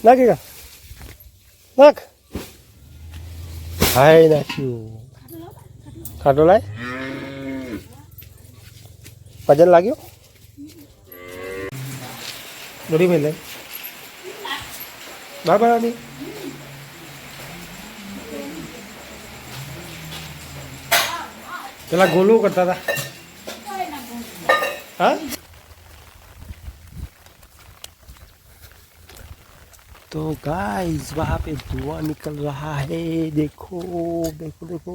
નાખી કા નાખ. હાય નાખ્યું. ખાટો લાય. વજન લાગ્યો. દોરી મેં લે બરાબર. પેલા ગોલું કરતા હતા. हाँ तो गाइस वहाँ पे धुआं निकल रहा है. देखो देखो देखो.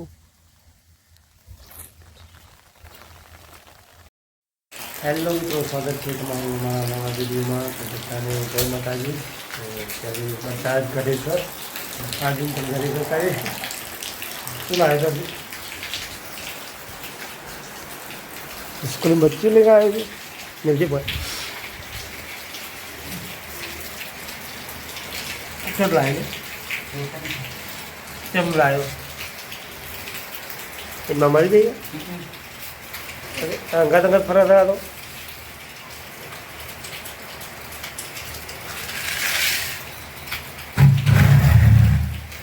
हेलो तो स्वागत है તમારું નવા વિડીયોમાં. તો બધાને જય માતાજી. તો અત્યારે વરસાદ ઘરે સર આજુ પણ ઘરે કરે શું લાગે સર स्कूल में बच्चे लेकर आए थे मुझे पर सब लाएंगे सब लाए इतना मर जाइए. अरे अंगत अंगत फरा रहा तो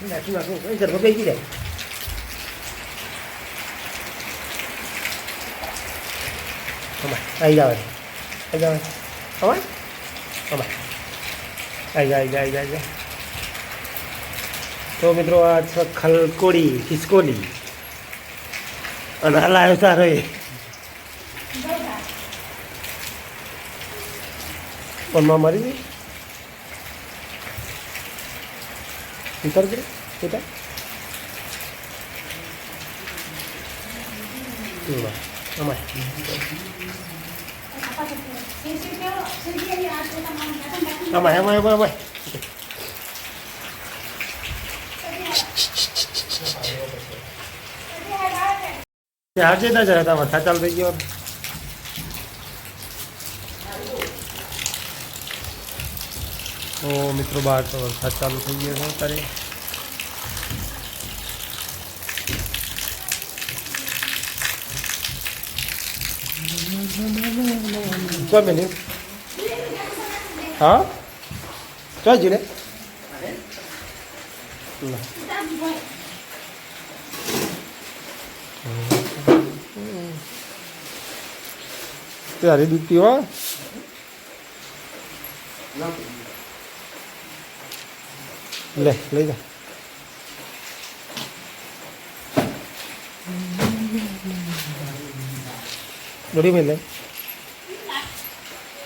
नाचू नाचू इधर को भेज दे. आई जाओ आई जाओ हमारे हमारे आई जा आई जा आई जा आई जा. तो मित्रों आज खलकोड़ी खिसकोली અને હલાયો સારો એ પણ મરી ગઈ ઉતર ગઈ ઉતર અમાય અમાય અમાય અમાય અમાય આજે ના જરા તા વરસાદ ચાલુ થઈ ગયો. તો મિત્રો બહાર તો વરસાદ ચાલુ થઈ ગયો છે અત્યારે. શું બેન હા ચાલ જીને ત્યારે દૂધ પીવા લે લઈ જા. દોરી મેં લે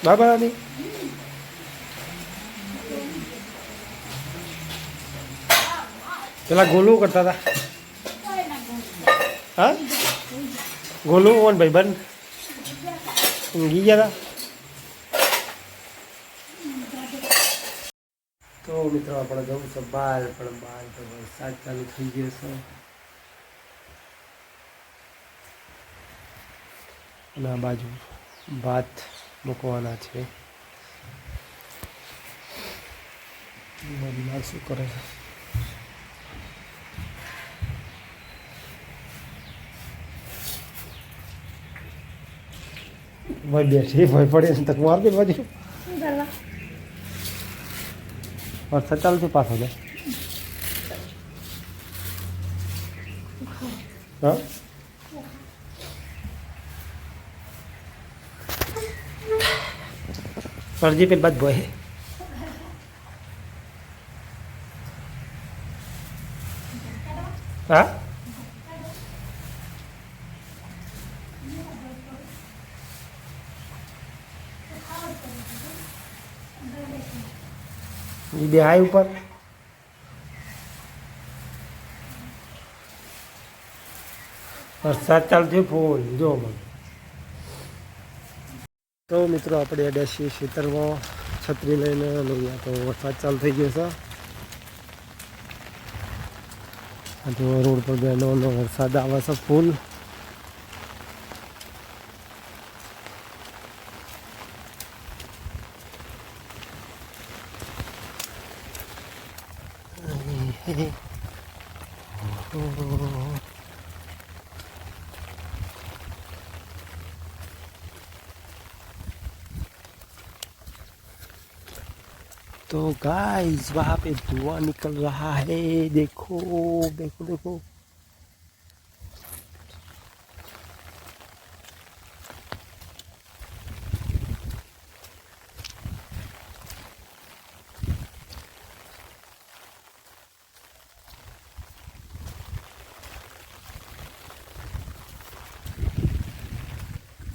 બરાબર. આની પેલા ગોલું કરતા હતા. હા ગોલું કોણ ભાઈ બંધ ઊંઘી ગયા હતા. તો મિત્રો આપણે જવું છે બહાર, પણ બહાર તો વરસાદ ચાલુ થઈ ગયો છે અને આ બાજુ ભાત મૂકવાના છે. બધા શું કરે છે ભાઈ બેઠી ભાઈ પડે ને તક માર દે બાજુ વરસાદ ચાલુ છે પાછો ને. હા ફરજી पे बात बोए हाँ ये भी आए ऊपर વરસાદ ચાલુ થયો ફૂલ જો મને. તો મિત્રો આપણે અડ્યા છીએ ખેતરમાં છત્રી લઈને. અહીંયા તો વરસાદ ચાલુ થઈ ગયો છે. તો રોડ પર બેનો વરસાદ આવે છે ફૂલ. તો तो गाइस वहाँ पे धुआं निकल रहा है, देखो देखो देखो।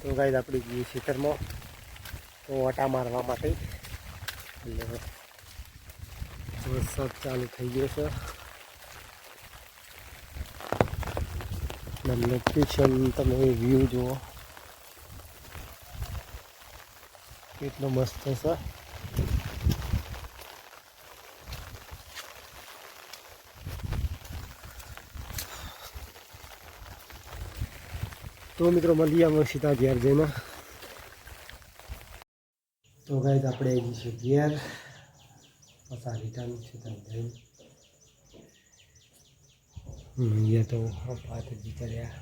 तो गाइस આપણે જઈએ ખેતરમાં તો ઓટા મારવા માટે, એટલે વરસાદ ચાલુ થઈ ગયો છે અને લોકેશન તમે વ્યૂ જુઓ કેટલો મસ્ત છે. તો મિત્રો મળીએ અમે સીધા ઘેર જઈને. તો ગાઈસ આપણે આવી જઈશું ઘેર, પાછા રિટર્ન સીધા જઈને. અહીંયા તો વાત જ કર્યા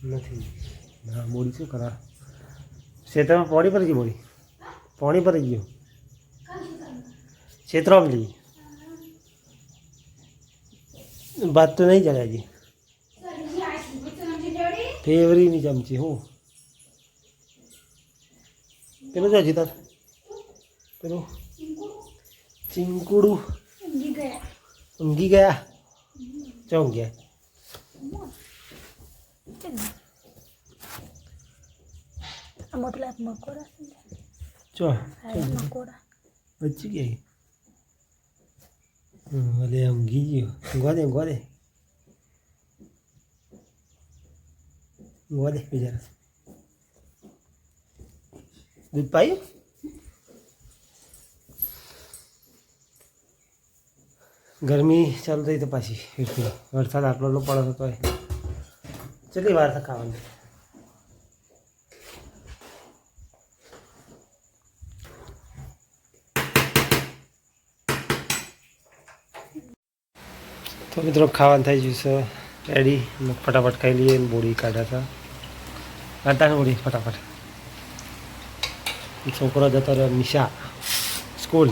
નથી. ના બોડી શું કરા ક્ષેત્રમાં પાણી ભરી ગયું, બોડી પાણી ભરી ગયું ક્ષેત્રમાં લઈ વાત તો નહીં ચાલે હજી. ફેવરીની ચમચી હું પેલું જો જીતા પેલું ચીંકુડું ઊંઘી ગયા ચોંક ગયા. ચો બચી ગઈ. ભલે ઊંઘી ગયો. ઊંઘવા દે ઊંઘવા દે ઊંઘવા દે બિચારા. દૂધ પાયું? ગરમી ચાલુ થઈ તો પાછી એટલી વરસાદ આટલો પડે તો કેટલી વાર ખાવાની. તો મિત્રો ખાવાનું થઈ ગયું છે રેડી. ફટાફટ ખાઈ લઈએ. બોડી કાઢ્યા હતા કાઢતા ને બોડી ફટાફટ. છોકરો જતો રહ્યો નિશા સ્કૂલ.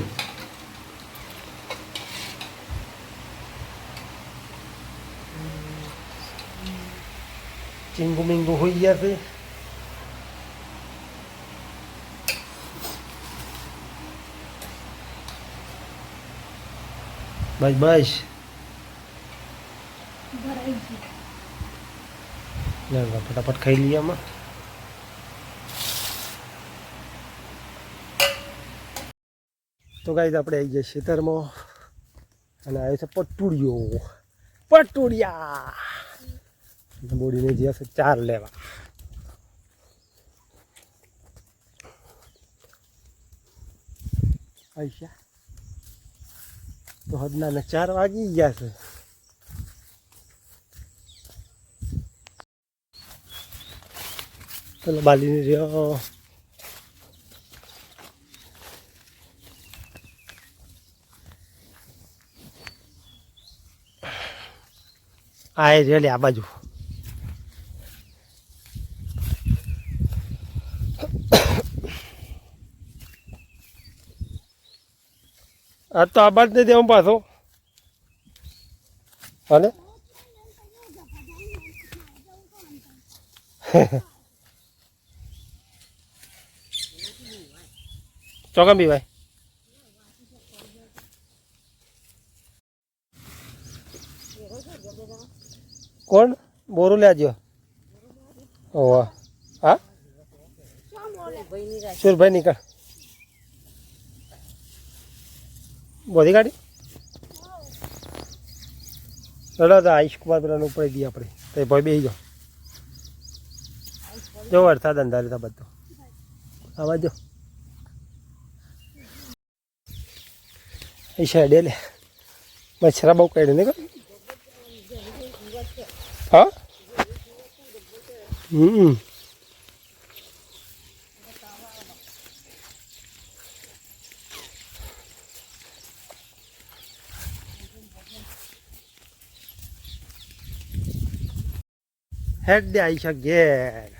ચીંગુ મીંગુ હોઈ ગયા છે. બસ બસ ફટાફટ ખાઈ લઈએ આમાં. તો ગાઈસ આપણે આવી ગયા ખેતરમાં અને આવે છે પટુડિયો. પટુડિયા બોડીને જે હશે 4 લેવા. આઈશા તો હદના 4 વાગી ગયા છે. પેલો બાલીને રહ્યો. આ રેલી આ બાજુ. આ તો આ બાજ નહીં દેવું પાછો. હાલે ચોકમ બી ભાઈ. કોણ બોરું લેજો? ઓવા હા સુરભાઈ નીકળ. બધી ગાડી ચલો તો આયુષ કુમાર પેલા ઉપર દઈએ આપણે. તો ભાઈ બેસી જાઓ. જો વરસાદ અંધારે હતા બધો. આવા જો એ સાઈડે લે મચ્છરા બહુ કાઢ્યું નહીં. હા હેડ દે આઈશા ઘેર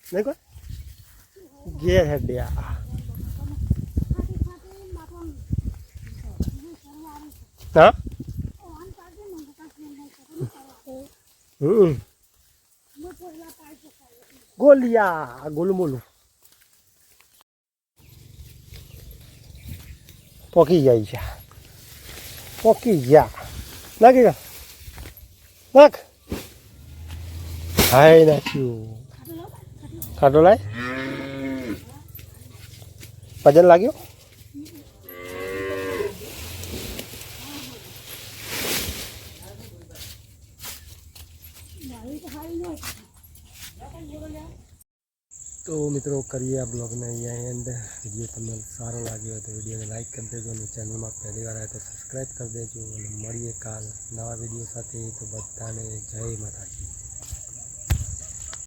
નહીં કોઈ ઘેર હેડ દે. હા ગોલિયા ગોલું મોલું પોકી જાય છે પોકી ગયા લાગી ગયા નાખ હાય નાખ્યું ખાટો લાય વજન લાગ્યું તો મિત્રો કરીએ આ બ્લોગને અહીંયા એન્ડ વિડીયો તમને સારો લાગ્યો હોય તો વિડીયોને લાઈક કરી દેજો અને ચેનલમાં પહેલી વાર આવે તો સબસ્ક્રાઈબ કરી દેજો અને મળીએ કાલ નવા વિડીયો સાથે તો બધાને જય માતાજી.